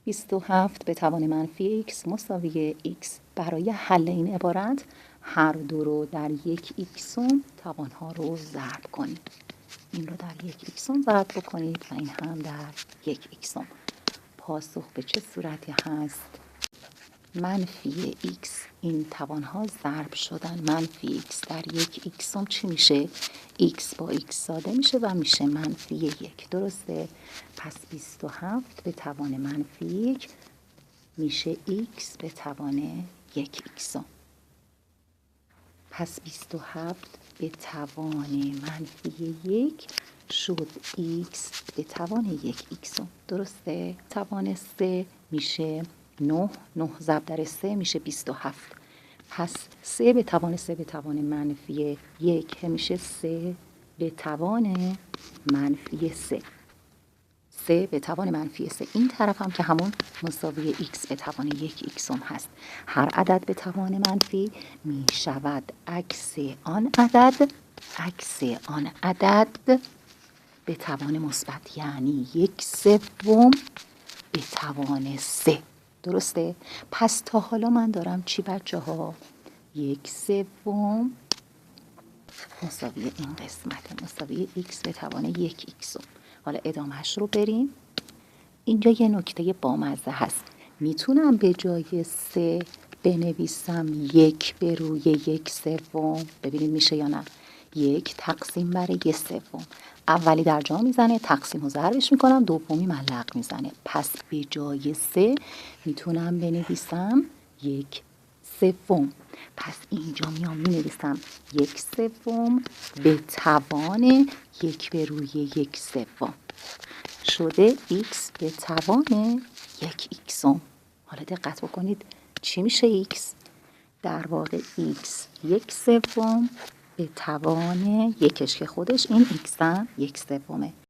27 به توان منفی x مساوی x. برای حل این عبارت هر دو رو در یک ایکسوم توانها رو ضرب کنید. این رو در یک ایکسوم ضرب بکنید و این هم در یک ایکسوم. پاسخ به چه صورتی هست؟ منفی x این توانها ضرب شدن. منفی x در یک ایکسوم چی میشه؟ x با x ساده میشه و میشه منفی 1. درسته؟ پس 27 به توان منفی 1 میشه x به توان یک ایکسوم. پس 27 به توان منفی 1 شد x به توان یک ایکسوم. درسته؟ توان 3 میشه 9 ضرب در 3 میشه 27. پس 3 به توان 3 به توان منفی 1 میشه 3 به توان منفی 3. 3 به توان منفی 3. این طرف هم که همون مساوی x به توان یک ایکسوم هست. هر عدد به توان منفی می شود عکس آن عدد به توان مثبت، یعنی 1/3 به توان 3. درسته؟ پس تا حالا من دارم چی بچه ها؟ 1/3 مساوی این قسمت، مساوی x به توان یک ایکسوم. حالا ادامهش رو بریم. اینجا یه نکته بامزه هست. میتونم به جای 3 بنویسم 1 به روی 1/3. ببینید میشه یا نه؟ 1 تقسیم بر 1/3. اولی در جا میزنه، تقسیم و ضربش میکنم، دومی ملق میزنه. پس به جای 3 میتونم بنویسم 1/3. پس اینجا میام مینویسم 1/3 به توان 1 به روی 1/3 شده x به توان یک ایکسوم. حالا دقت بکنید چی میشه x؟ در واقع x 1/3 به توان یکش که خودش این x هم 1/3.